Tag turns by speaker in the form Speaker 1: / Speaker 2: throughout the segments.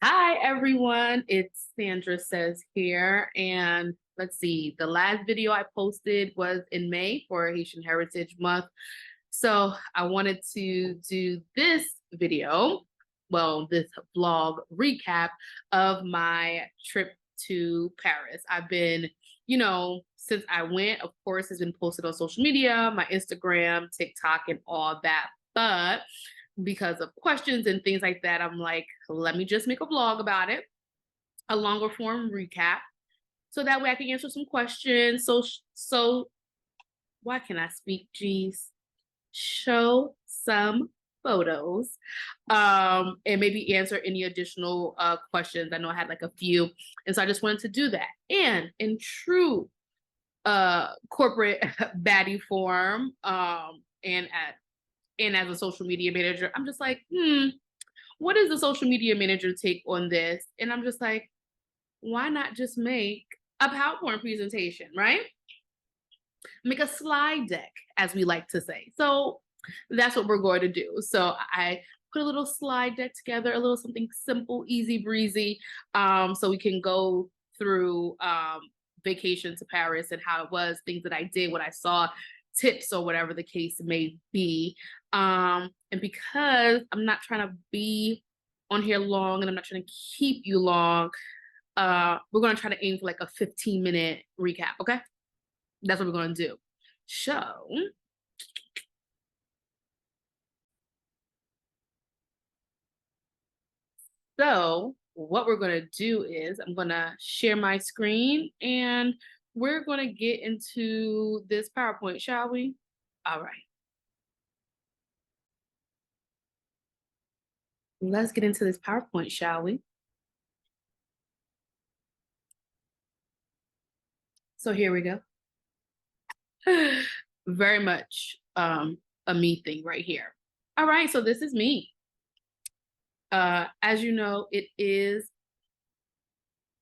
Speaker 1: Hi, everyone. It's Sandra Says here. And let's see, the last video I posted was in May for Haitian Heritage Month. So I wanted to do this video, well, this vlog recap of my trip to Paris. I've been, since I went, of course, it's been posted on social media, my Instagram, TikTok, and all that. But because of questions and things like that, I'm like, let me just make a vlog about it, a longer form recap, so that way I can answer some questions. So why can I speak? Geez, show some photos, and maybe answer any additional questions. I know I had like a few, and so I just wanted to do that. And in true corporate baddie form, and as a social media manager, I'm just like, what is the social media manager take on this? And I'm just like, why not just make a PowerPoint presentation, right? Make a slide deck, as we like to say. So that's what we're going to do. So I put a little slide deck together, a little something simple, easy breezy, so we can go through vacation to Paris and how it was, things that I did, what I saw, tips or whatever the case may be. And because I'm not trying to be on here long and I'm not trying to keep you long, we're going to try to aim for like a 15-minute recap. Okay, that's what we're going to do. So what we're going to do is I'm going to share my screen and we're going to get into this PowerPoint, shall we? All right. Let's get into this PowerPoint, shall we? So here we go. Very much a me thing right here. All right, so this is me. As you know, it is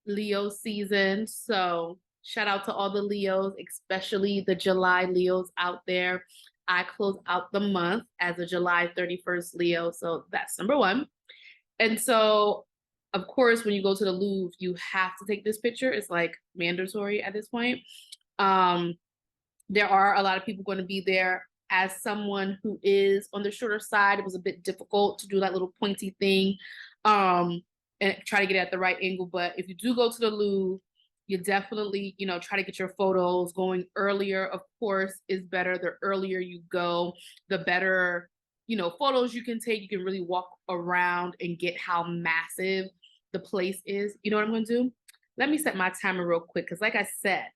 Speaker 1: Leo season, so shout out to all the Leos, especially the July Leos out there. I close out the month as a July 31st Leo, so that's number one. And so, of course, when you go to the Louvre, you have to take this picture. It's like mandatory at this point. There are a lot of people going to be there. As someone who is on the shorter side, it was a bit difficult to do that little pointy thing and try to get it at the right angle. But if you do go to the Louvre, you definitely, try to get your photos. Going earlier, of course, is better. The earlier you go, the better, photos you can take. You can really walk around and get how massive the place is. You know what I'm going to do? Let me set my timer real quick because, like I said,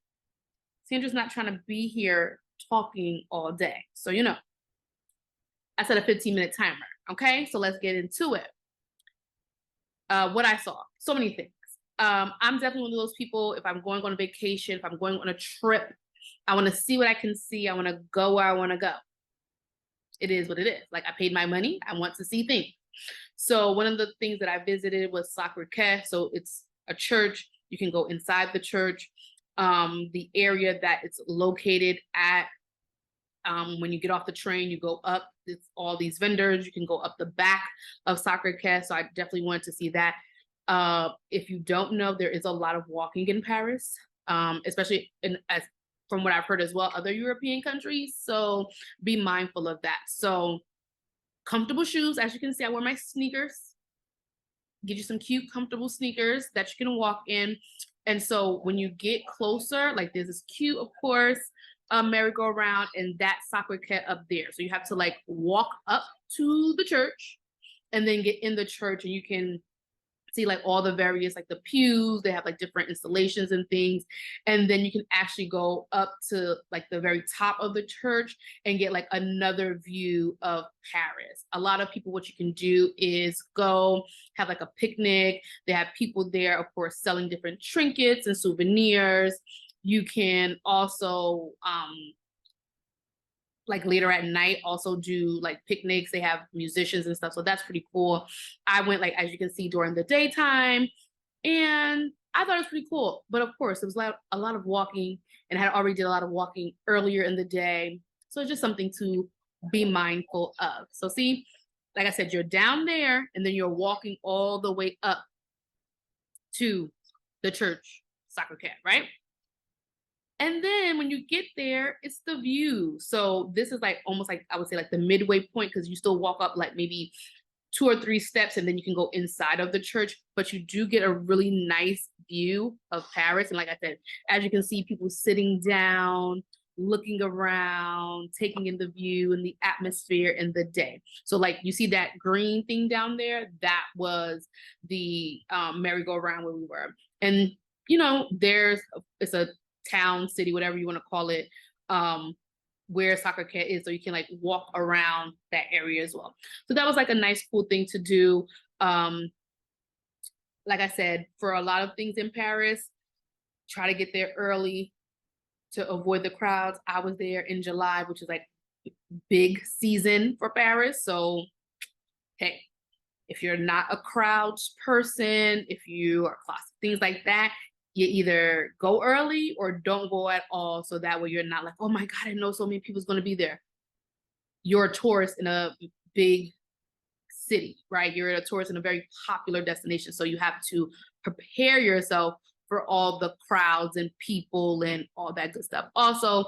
Speaker 1: Sandra's not trying to be here talking all day. So, I set a 15-minute timer. Okay, so let's get into it. What I saw, so many things. I'm definitely one of those people, if I'm going on a vacation, if I'm going on a trip, I want to see what I can see. I want to go where I want to go. It is what it is. Like, I paid my money. I want to see things. So one of the things that I visited was Sacré-Cœur. So it's a church. You can go inside the church. The area that it's located at, when you get off the train, you go up, it's all these vendors. You can go up the back of Sacré-Cœur. So I definitely wanted to see that. If you don't know, there is a lot of walking in Paris, especially from what I've heard as well, other European countries. So be mindful of that. So comfortable shoes. As you can see, I wear my sneakers. Get you some cute, comfortable sneakers that you can walk in. And so when you get closer, like there's this cute, of course, merry-go-round, and that Sacré-Cœur up there. So you have to like walk up to the church and then get in the church, and you can see like all the various, like the pews, they have like different installations and things. And then you can actually go up to like the very top of the church and get like another view of Paris. A lot of people, what you can do is go have like a picnic. They have people there, of course, selling different trinkets and souvenirs. You can also like later at night also do like picnics. They have musicians and stuff, so that's pretty cool. I went, like, as you can see, during the daytime, and I thought it was pretty cool. But of course it was a lot of walking, and I had already did a lot of walking earlier in the day, so it's just something to be mindful of. So see, like I said, you're down there and then you're walking all the way up to the church Sacre Cat, right? And then when you get there, it's the view. So this is like almost like I would say like the midway point because you still walk up like maybe 2 or 3 steps and then you can go inside of the church, but you do get a really nice view of Paris. And like I said, as you can see, people sitting down, looking around, taking in the view and the atmosphere and the day. So like you see that green thing down there, that was the merry-go-round where we were. And you know, it's a town, city, whatever you want to call it, where Sacre Cat is, so you can like walk around that area as well. So that was like a nice, cool thing to do. Like I said, for a lot of things in Paris, try to get there early to avoid the crowds. I was there in July, which is like big season for Paris. So, hey, if you're not a crowds person, if you are classic, things like that, you either go early or don't go at all. So that way you're not like, oh my God, I know so many people's going to be there. You're a tourist in a big city, right? You're a tourist in a very popular destination. So you have to prepare yourself for all the crowds and people and all that good stuff. Also,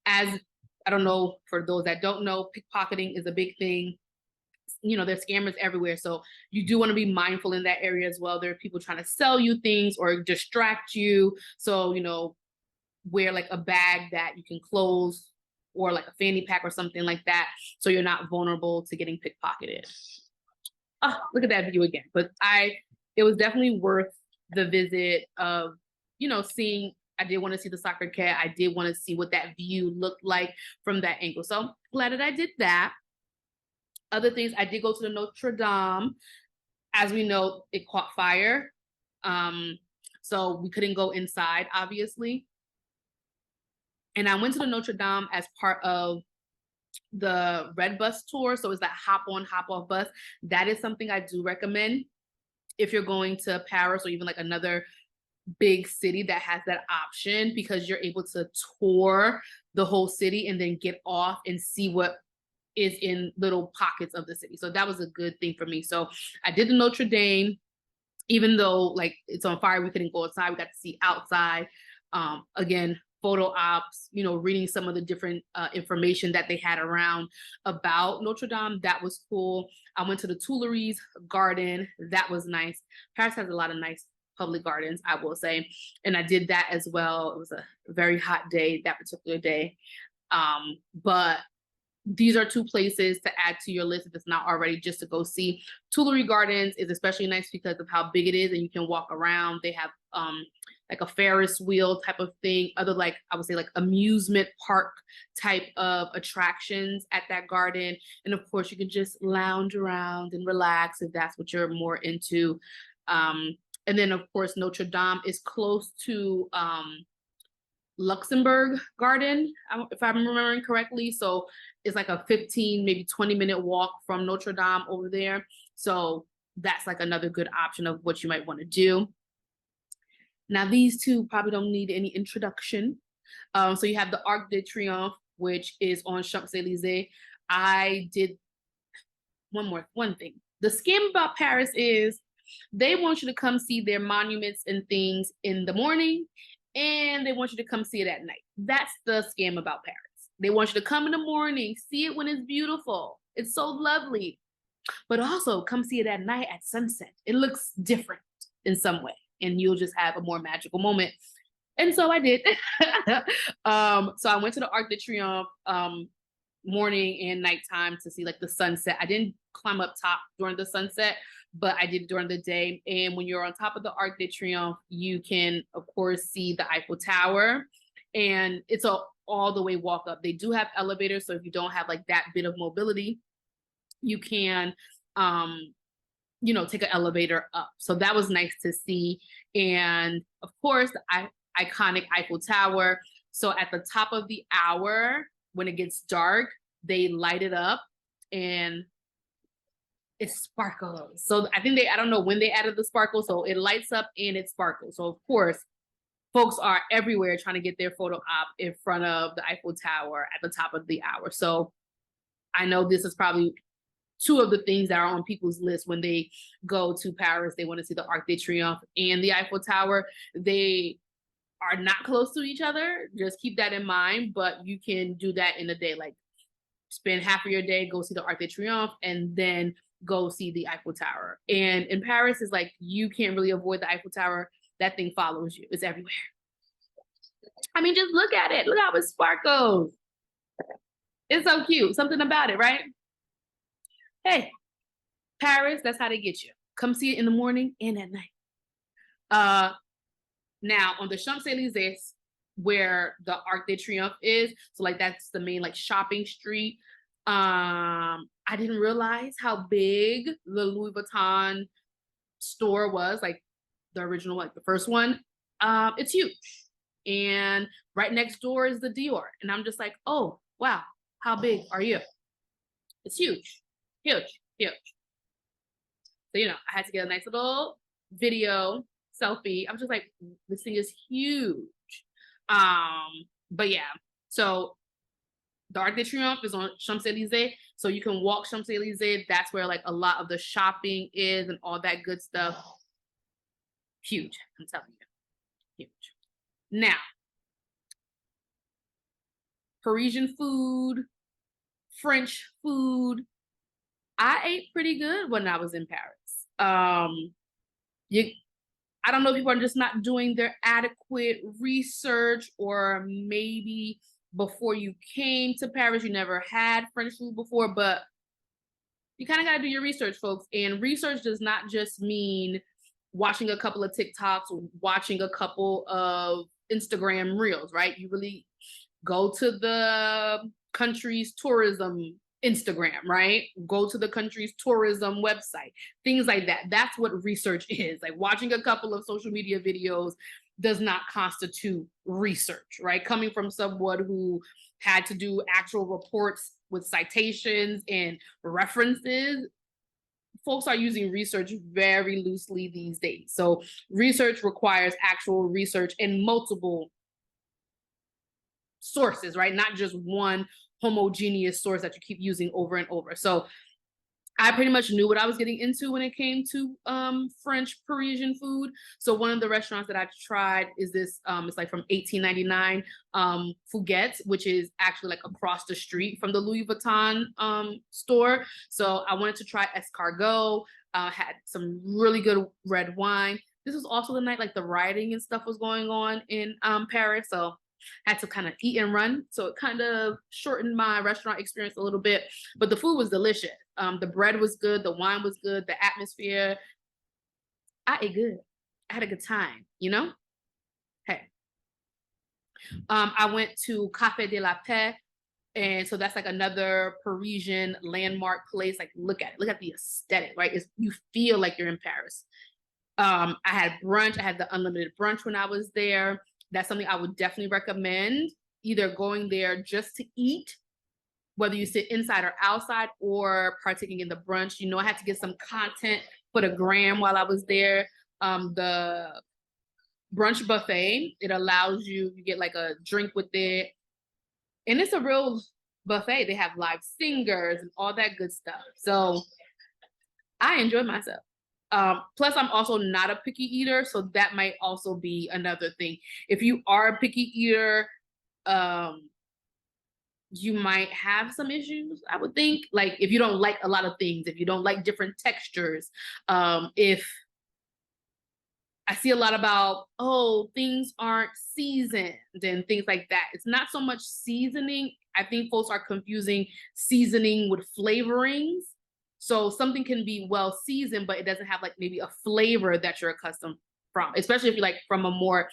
Speaker 1: as I don't know, for those that don't know, pickpocketing is a big thing. You know, there's scammers everywhere. So you do want to be mindful in that area as well. There are people trying to sell you things or distract you. So, you know, wear like a bag that you can close or like a fanny pack or something like that. So you're not vulnerable to getting pickpocketed. Oh, look at that view again. But it was definitely worth the visit of, you know, seeing. I did want to see the Sacre Cat. I did want to see what that view looked like from that angle. So glad that I did that. Other things, I did go to the Notre Dame. As we know, it caught fire. So we couldn't go inside, obviously. And I went to the Notre Dame as part of the Red Bus tour. So it's that hop on, hop off bus. That is something I do recommend if you're going to Paris or even like another big city that has that option, because you're able to tour the whole city and then get off and see what is in little pockets of the city. So that was a good thing for me. So I did the Notre Dame, even though like it's on fire, we couldn't go outside. We got to see outside. Again, photo ops, you know, reading some of the different information that they had around about Notre Dame. That was cool. I went to the Tuileries garden. That was nice. Paris has a lot of nice public gardens, I will say. And I did that as well. It was a very hot day, that particular day. But these are 2 places to add to your list if it's not already, just to go see. Tuileries Gardens is especially nice because of how big it is and you can walk around. They have like a Ferris wheel type of thing, other like I would say like amusement park type of attractions at that garden. And of course you can just lounge around and relax if that's what you're more into. And then of course Notre Dame is close to Luxembourg Garden, if I'm remembering correctly. So it's like a 15, maybe 20-minute walk from Notre Dame over there. So that's like another good option of what you might want to do. Now, these 2 probably don't need any introduction. So you have the Arc de Triomphe, which is on Champs-Elysees. I did one thing. The scam about Paris is they want you to come see their monuments and things in the morning, and they want you to come see it at night. That's the scam about Paris. They want you to come in the morning, see it when it's beautiful. It's so lovely. But also come see it at night at sunset. It looks different in some way, and you'll just have a more magical moment. And so I did. So I went to the Arc de Triomphe morning and nighttime to see like the sunset. I didn't climb up top during the sunset, but I did during the day. And when you're on top of the Arc de Triomphe, you can of course see the Eiffel Tower, and it's a all the way walk up. They do have elevators, so if you don't have like that bit of mobility, you can you know, take an elevator up. So that was nice to see. And of course the iconic Eiffel Tower. So at the top of the hour, when it gets dark, they light it up and it sparkles. So I think I don't know when they added the sparkle, so it lights up and it sparkles. So of course, folks are everywhere trying to get their photo op in front of the Eiffel Tower at the top of the hour. So I know this is probably two of the things that are on people's list when they go to Paris. They want to see the Arc de Triomphe and the Eiffel Tower. They are not close to each other. Just keep that in mind, but you can do that in a day. Like spend half of your day, go see the Arc de Triomphe, and then go see the Eiffel Tower. And in Paris, it's like you can't really avoid the Eiffel Tower. That thing follows you. It's everywhere. I mean, just look at it. Look how it sparkles. It's so cute. Something about it, right? Hey, Paris, that's how they get you. Come see it in the morning and at night. Now on the Champs-Élysées, where the Arc de Triomphe is, so like that's the main like shopping street. I didn't realize how big the Louis Vuitton store was, like the original, like the first one. It's huge. And right next door is the Dior. And I'm just like, oh, wow, how big are you? It's huge, huge, huge. So, you know, I had to get a nice little video selfie. I'm just like, this thing is huge. But yeah, so the Arc de Triomphe is on Champs-Élysées. So you can walk Champs-Élysées. That's where like a lot of the shopping is and all that good stuff. Huge, I'm telling you, huge. Now, Parisian food, French food. I ate pretty good when I was in Paris. I don't know if people are just not doing their adequate research, or maybe before you came to Paris, you never had French food before, but you kind of got to do your research, folks. And research does not just mean watching a couple of TikToks or watching a couple of Instagram reels, right? You really go to the country's tourism Instagram, right? Go to the country's tourism website, things like that. That's what research is. Like watching a couple of social media videos does not constitute research, right? Coming from someone who had to do actual reports with citations and references, folks are using research very loosely these days. So research requires actual research in multiple sources, right? Not just one homogeneous source that you keep using over and over. So I pretty much knew what I was getting into when it came to French Parisian food. So one of the restaurants that I tried is this, it's like from 1899, Fouguet's, which is actually like across the street from the Louis Vuitton store. So I wanted to try escargot, had some really good red wine. This was also the night like the rioting and stuff was going on in Paris. So had to kind of eat and run. So it kind of shortened my restaurant experience a little bit, but the food was delicious. The bread was good. The wine was good. The atmosphere. I ate good. I had a good time, you know? Hey. I went to Café de la Paix. And so that's like another Parisian landmark place. Like look at it. Look at the aesthetic, right? You feel like you're in Paris. I had brunch. I had the unlimited brunch when I was there. That's something I would definitely recommend, either going there just to eat, whether you sit inside or outside, or partaking in the brunch. You know, I had to get some content for the gram while I was there. The brunch buffet, it allows you get like a drink with it. And it's a real buffet. They have live singers and all that good stuff. So I enjoyed myself. Plus, I'm also not a picky eater, so that might also be another thing. If you are a picky eater, you might have some issues, I would think. Like if you don't like a lot of things, if you don't like different textures, if I see a lot about, oh, things aren't seasoned and things like that. It's not so much seasoning. I think folks are confusing seasoning with flavorings. So something can be well seasoned, but it doesn't have like maybe a flavor that you're accustomed from, especially if you're like from a more,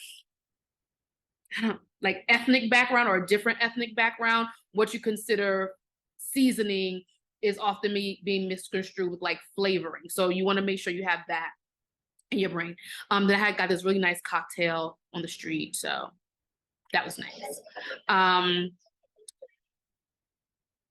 Speaker 1: I don't know, like ethnic background or a different ethnic background. What you consider seasoning is often being misconstrued with like flavoring. So you want to make sure you have that in your brain. Then I had got this really nice cocktail on the street, so that was nice.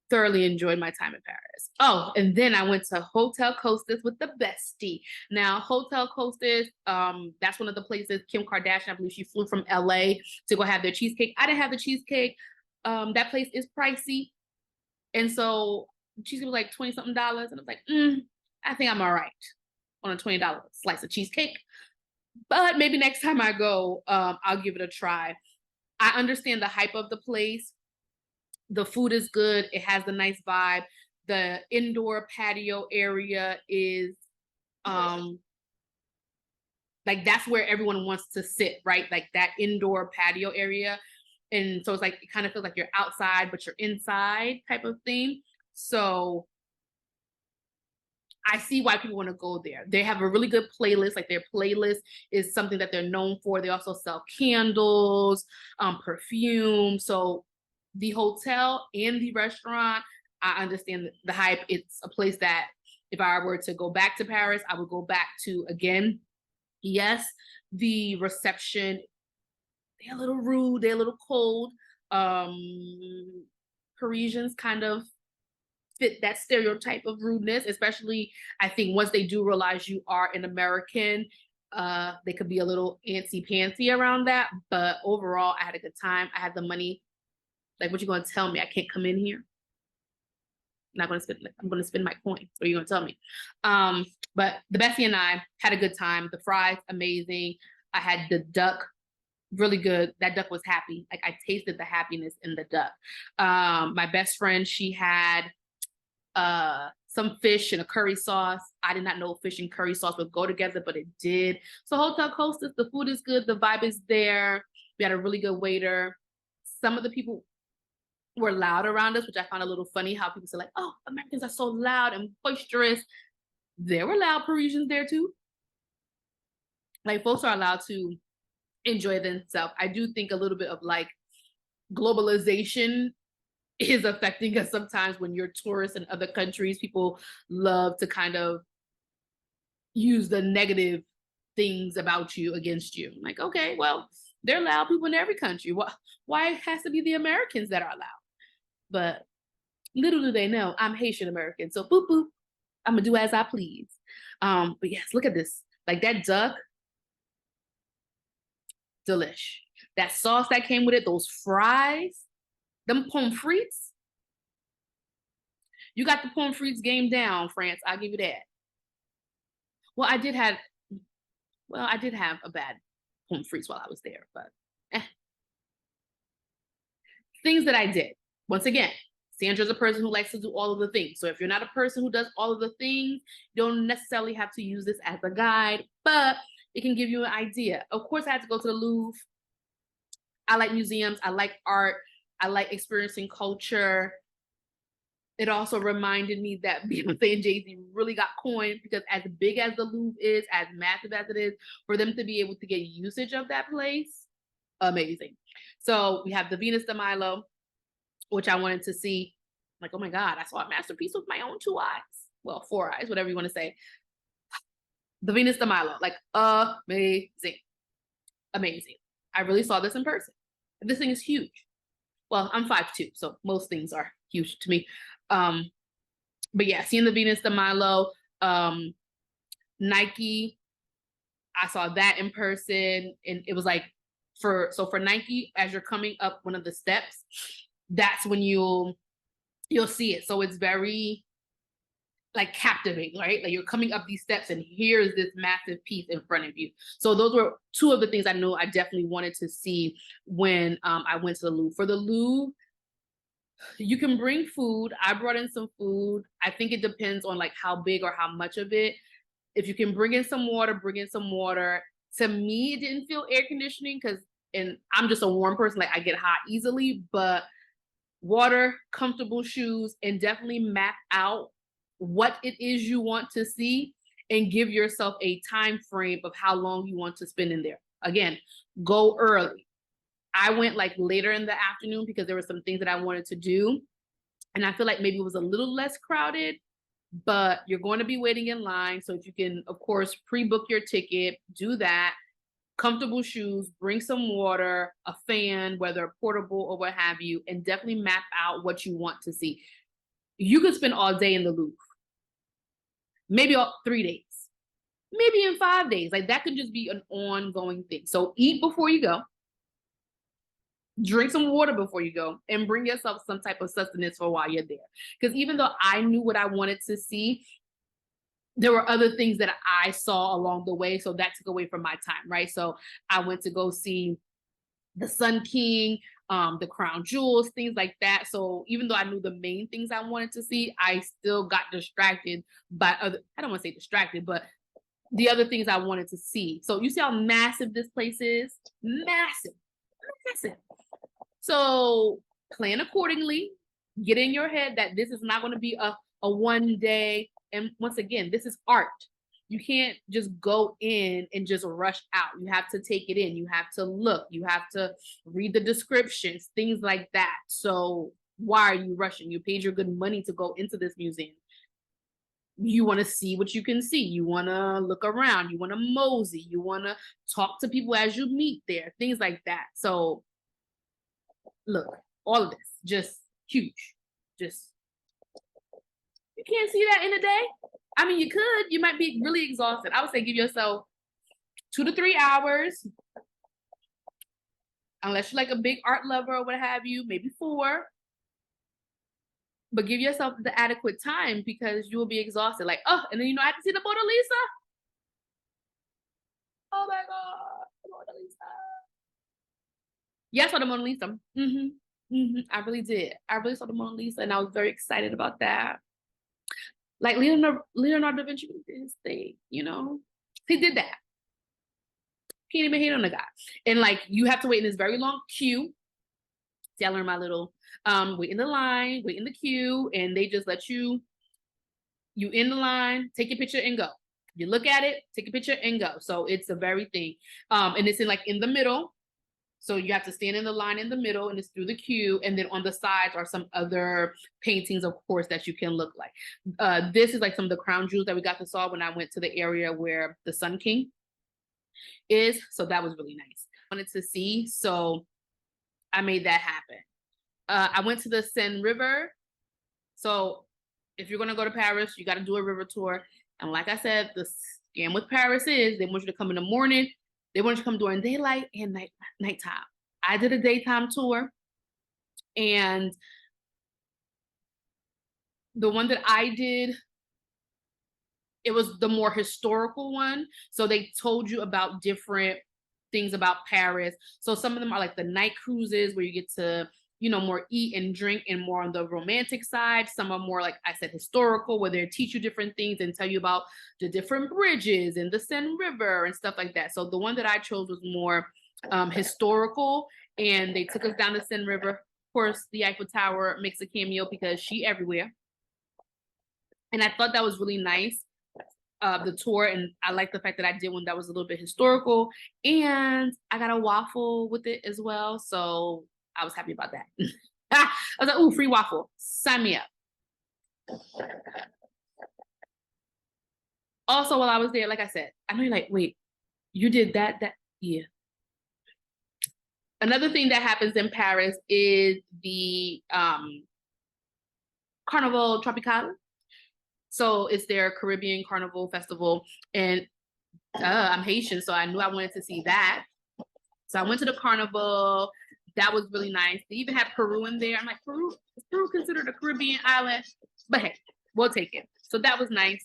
Speaker 1: Thoroughly enjoyed my time in Paris. Oh, and then I went to Hotel Costas with the bestie. Now, Hotel Costas, that's one of the places Kim Kardashian, I believe she flew from LA to go have their cheesecake. I didn't have the cheesecake. That place is pricey. And so cheesecake was like 20 something dollars. And I was like, I think I'm all right on a $20 slice of cheesecake. But maybe next time I go, I'll give it a try. I understand the hype of the place. The food is good. It has a nice vibe. The indoor patio area is like that's where everyone wants to sit, right? Like that indoor patio area. And so it's like it kind of feels like you're outside, but you're inside type of thing. So I see why people want to go there. They have a really good playlist. Like their playlist is something that they're known for. They also sell candles, perfume. So the hotel and the restaurant, I understand the hype. It's a place that if I were to go back to Paris, I would go back to again. Yes, the reception, they're a little rude, they're a little cold. Parisians kind of fit that stereotype of rudeness, especially I think once they do realize you are an American, they could be a little antsy pantsy around that. But overall, I had a good time. I had the money. Like, what you gonna tell me? I can't come in here? I'm not gonna spend. I'm gonna spend my coins. What are you gonna tell me? But the Bessie and I had a good time. The fries, amazing. I had the duck, really good. That duck was happy. Like I tasted the happiness in the duck. My best friend, she had some fish and a curry sauce. I did not know fish and curry sauce would go together, but it did. So Hotel Hostess, the food is good, the vibe is there. We had a really good waiter. Some of the people were loud around us, which I found a little funny how people say like, oh, Americans are so loud and boisterous. There were loud Parisians there too. Like folks are allowed to enjoy themselves. I do think a little bit of like globalization is affecting us sometimes when you're tourists in other countries. People love to kind of use the negative things about you against you. Like, okay, well, they're loud people in every country. Why it has to be the Americans that are loud? But little do they know, I'm Haitian American. So boop, boop, I'm gonna do as I please. But yes, look at this. Like that duck, delish. That sauce that came with it, those fries, them pommes frites. You got the pommes frites game down, France. I'll give you that. Well, I did have a bad pommes frites while I was there, but things that I did. Once again, Sandra's a person who likes to do all of the things. So if you're not a person who does all of the things, you don't necessarily have to use this as a guide, but it can give you an idea. Of course, I had to go to the Louvre. I like museums. I like art. I like experiencing culture. It also reminded me that Beyonce and Jay-Z really got coined because as big as the Louvre is, as massive as it is, for them to be able to get usage of that place, amazing. So we have the Venus de Milo, which I wanted to see. Like, oh my God, I saw a masterpiece with my own 2 eyes. Well, 4 eyes, whatever you want to say. The Venus de Milo, like amazing. Amazing. I really saw this in person. This thing is huge. Well, I'm 5'2", so most things are huge to me. But yeah, seeing the Venus de Milo, Nike, I saw that in person, and it was like for Nike, as you're coming up one of the steps, that's when you'll see it. So it's very like captivating, right? Like you're coming up these steps and here's this massive piece in front of you. So those were 2 of the things I know I definitely wanted to see when I went to the Louvre. For the Louvre, you can bring food. I brought in some food. I think it depends on like how big or how much of it. If you can bring in some water, bring in some water. To me, it didn't feel air conditioning and I'm just a warm person. Like I get hot easily, but water, comfortable shoes, and definitely map out what it is you want to see and give yourself a time frame of how long you want to spend in there. Again, go early. I went like later in the afternoon because there were some things that I wanted to do. And I feel like maybe it was a little less crowded, but you're going to be waiting in line. So if you can, of course, pre-book your ticket, do that. Comfortable shoes, bring some water, a fan, whether portable or what have you, and definitely map out what you want to see. You could spend all day in the Louvre, maybe all 3 days, maybe in 5 days. Like that could just be an ongoing thing. So eat before you go. drink some water before you go, and bring yourself some type of sustenance for while you're there. Because even though I knew what I wanted to see, there were other things that I saw along the way. So that took away from my time, right? So I went to go see the Sun King, the crown jewels, things like that. So even though I knew the main things I wanted to see, I still got distracted by other, I don't want to say distracted, but the other things I wanted to see. So you see how massive this place is? Massive, massive. So plan accordingly. Get in your head that this is not going to be a one day. And once again, this is art. You can't just go in and just rush out. You have to take it in. You have to look. You have to read the descriptions, things like that. So why are you rushing? You paid your good money to go into this museum. You want to see what you can see. You want to look around. You want to mosey. You want to talk to people as you meet there, things like that. So look, all of this, just huge. Just, you can't see that in a day. I mean, you could. You might be really exhausted. I would say give yourself 2 to 3 hours. Unless you're like a big art lover or what have you, maybe 4. But give yourself the adequate time because you will be exhausted. Like, oh, and then I have to see the Mona Lisa. Oh my God, the Mona Lisa. Yes, I saw the Mona Lisa. I really did. I really saw the Mona Lisa, and I was very excited about that. Like Leonardo da Vinci did his thing, he did that. Can't even hate on the guy. And like, you have to wait in this very long queue. See, I learned my little wait in the line, wait in the queue, and they just let you in the line, take your picture and go. You look at it, take a picture and go. So it's a very thing. And it's in the middle. So you have to stand in the line in the middle, and it's through the queue. And then on the sides are some other paintings, of course, that you can look like. This is like some of the crown jewels that we got to saw when I went to the area where the Sun King is. So that was really nice. I wanted to see, so I made that happen. I went to the Seine River. So if you're going to go to Paris, you got to do a river tour. And like I said, the scam with Paris is they want you to come in the morning. They want you to come during daylight and nighttime. I did a daytime tour, and the one that I did, it was the more historical one. So they told you about different things about Paris. So some of them are like the night cruises where you get to, more eat and drink and more on the romantic side. Some are more, like I said, historical, where they teach you different things and tell you about the different bridges and the Seine River and stuff like that. So the one that I chose was more historical, and they took us down the Seine River. Of course, the Eiffel Tower makes a cameo because she everywhere. And I thought that was really nice, the tour, and I like the fact that I did one that was a little bit historical, and I got a waffle with it as well. So I was happy about that. I was like, ooh, free waffle. Sign me up. Also, while I was there, like I said, I know you're like, wait, you did that? Yeah. Another thing that happens in Paris is the Carnival Tropical. So it's their Caribbean Carnival Festival. And I'm Haitian, so I knew I wanted to see that. So I went to the Carnival. That was really nice. They even had Peru in there. I'm like, Peru? Is Peru considered a Caribbean island? But hey, we'll take it. So that was nice.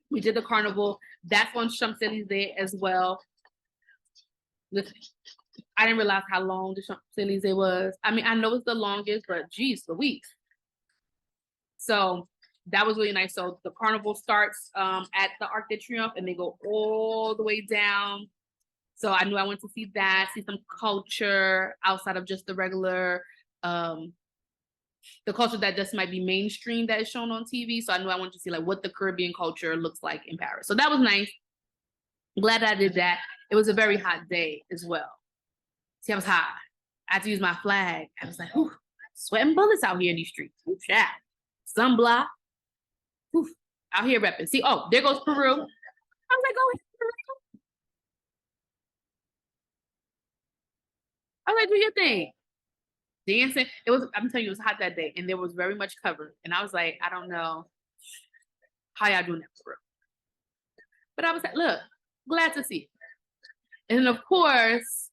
Speaker 1: We did the Carnival. That's on Champs-Élysées as well. Listen, I didn't realize how long the Champs-Élysées was. I mean, I know it's the longest, but geez, Louise. So that was really nice. So the Carnival starts at the Arc de Triomphe, and they go all the way down. So I knew I went to see that, see some culture outside of just the regular, the culture that just might be mainstream that is shown on TV. So I knew I wanted to see like what the Caribbean culture looks like in Paris. So that was nice. Glad I did that. It was a very hot day as well. See, I was hot. I had to use my flag. I was like, whew, sweating bullets out here in these streets. Ooh, yeah. Sunblock. Whew, out here repping. See, oh, there goes Peru. I was like, oh, Peru. I was like, do your thing. Dancing. I'm telling you, it was hot that day, and there was very much covered. And I was like, I don't know how y'all doing that for real. But I was like, look, glad to see it. And of course,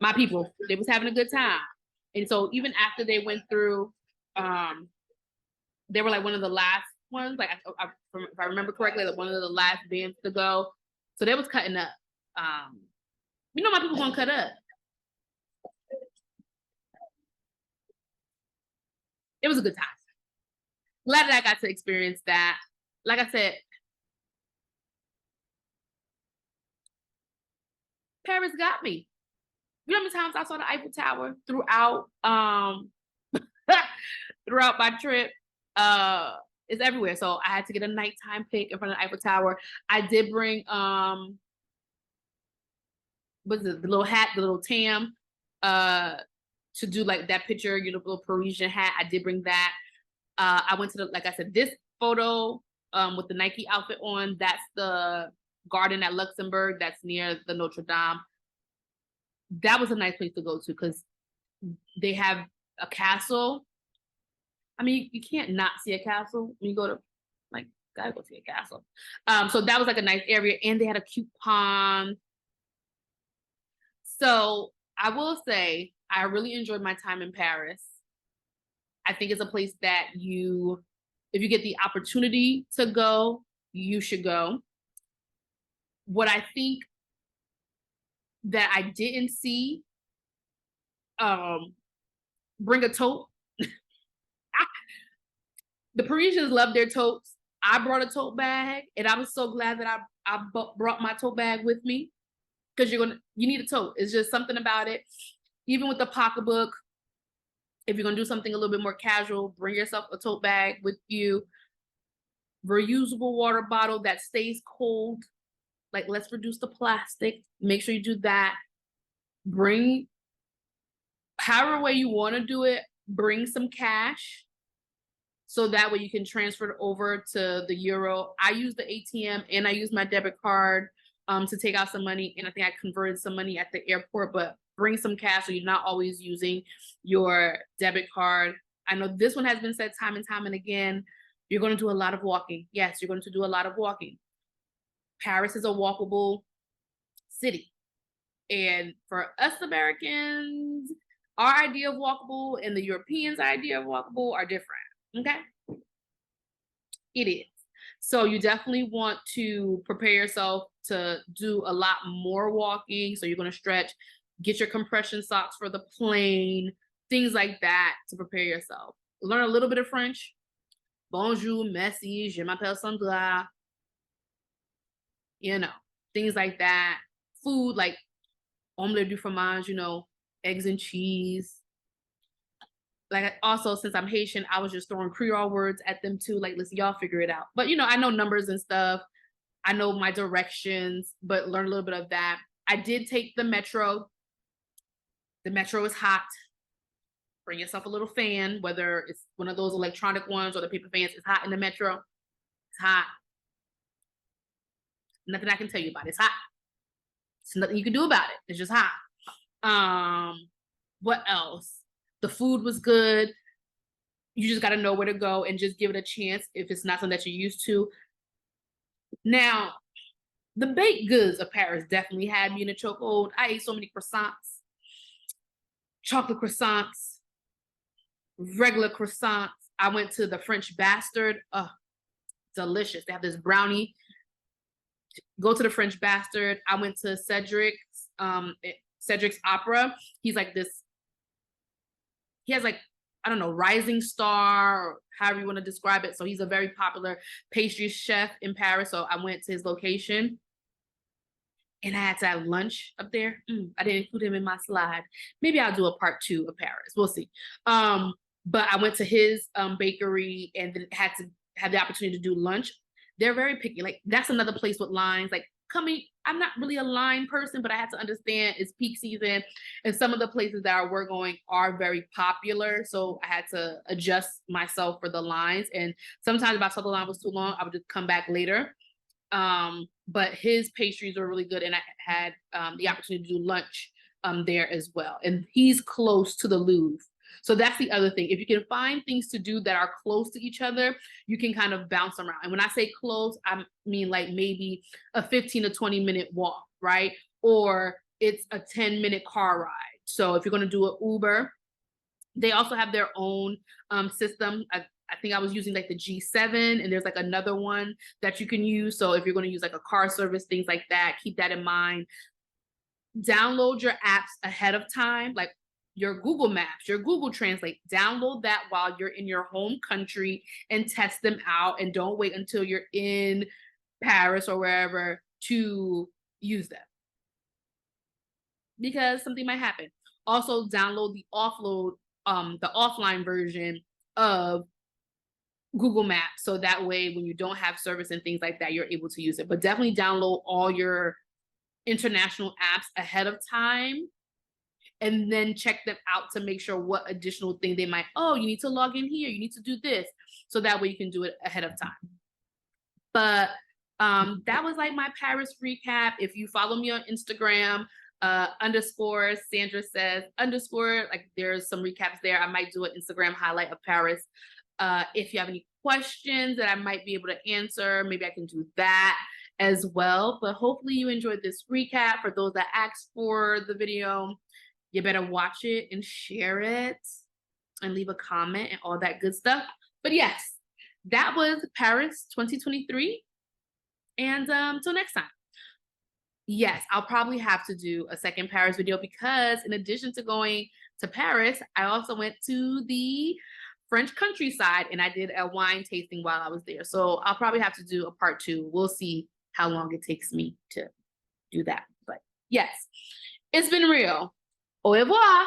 Speaker 1: My people, they was having a good time. And so even after they went through, they were like one of the last ones, like if I remember correctly, like one of the last bands to go. So they was cutting up. You know, my people gonna cut up. It was a good time. Glad that I got to experience that. Like I said, Paris got me. You know how many times I saw the Eiffel Tower throughout my trip? It's everywhere. So I had to get a nighttime pic in front of the Eiffel Tower. I did bring what's it, the little hat, the little tam, to do like that picture, you know, little Parisian hat. I did bring that. I went to the, like I said, this photo with the Nike outfit on, that's the garden at Luxembourg that's near the Notre Dame. That was a nice place to go to because they have a castle. I mean, you can't not see a castle when you go to, like, gotta go see a castle. So that was like a nice area, and they had a cute pond. So I will say I really enjoyed my time in Paris. I think it's a place that if you get the opportunity to go, you should go. What I think that I didn't see, bring a tote. The Parisians love their totes. I brought a tote bag, and I was so glad that I brought my tote bag with me, because you need a tote. It's just something about it. Even with the pocketbook, if you're gonna do something a little bit more casual, bring yourself a tote bag with you. Reusable water bottle that stays cold. Like, let's reduce the plastic. Make sure you do that. Bring, however way you want to do it, bring some cash. So that way you can transfer it over to the euro. I use the ATM and I use my debit card to take out some money. And I think I converted some money at the airport, but bring some cash so you're not always using your debit card. I know this one has been said time and time and again. You're going to do a lot of walking. Yes, you're going to do a lot of walking. Paris is a walkable city. And for us Americans, our idea of walkable and the Europeans' idea of walkable are different. Okay? It is. So you definitely want to prepare yourself to do a lot more walking. So you're going to stretch, get your compression socks for the plane, things like that to prepare yourself. Learn a little bit of French. Bonjour, merci, je m'appelle Sandra. You know, things like that. Food like omelette du fromage, you know, eggs and cheese. Like, also, since I'm Haitian, I was just throwing Creole words at them too. Like, listen, y'all figure it out. But, you know, I know numbers and stuff. I know my directions, but learn a little bit of that. I did take the metro. The metro is hot. Bring yourself a little fan, whether it's one of those electronic ones or the paper fans. It's hot in the metro. It's hot. Nothing I can tell you about it. It's hot. There's nothing you can do about it. It's just hot. What else? The food was good. You just got to know where to go and just give it a chance if it's not something that you're used to. Now, the baked goods of Paris definitely had me in a chokehold. I ate so many croissants, chocolate croissants, regular croissants. I went to the French Bastard. Delicious. They have this brownie. Go to the French Bastard. I went to Cedric's Opera. He's like this. He has like, I don't know, rising star, or however you want to describe it. So he's a very popular pastry chef in Paris. So I went to his location and I had to have lunch up there. I didn't include him in my slide. Maybe I'll do a part 2 of Paris. We'll see. But I went to his bakery and then had to have the opportunity to do lunch. They're very picky. Like, that's another place with lines. Like, I'm not really a line person, but I had to understand it's peak season and some of the places that we're going are very popular. So I had to adjust myself for the lines. And sometimes if I saw the line was too long, I would just come back later. But his pastries were really good. And I had the opportunity to do lunch there as well. And he's close to the Louvre. So that's the other thing. If you can find things to do that are close to each other, you can kind of bounce around. And when I say close, I mean like maybe a 15 to 20 minute walk, right? Or it's a 10-minute car ride. So if you're going to do an Uber, they also have their own system. I think I was using like the G7, and there's like another one that you can use. So if you're going to use like a car service, things like that, keep that in mind. Download your apps ahead of time, like your Google Maps, your Google Translate. Download that while you're in your home country and test them out. And don't wait until you're in Paris or wherever to use them, because something might happen. Also, download the offline version of Google Maps, so that way when you don't have service and things like that, you're able to use it. But definitely download all your international apps ahead of time, and then check them out to make sure what additional thing they might, oh, you need to log in here, you need to do this, so that way you can do it ahead of time. But that was like my Paris recap. If you follow me on Instagram, underscore Sandra says underscore, like there's some recaps there. I might do an Instagram highlight of Paris. If you have any questions that I might be able to answer, maybe I can do that as well. But hopefully you enjoyed this recap. For those that asked for the video, you better watch it and share it and leave a comment and all that good stuff. But yes, that was Paris 2023. And till next time. Yes, I'll probably have to do a second Paris video, because in addition to going to Paris, I also went to the French countryside and I did a wine tasting while I was there. So I'll probably have to do a part 2. We'll see how long it takes me to do that. But yes, it's been real. Au revoir.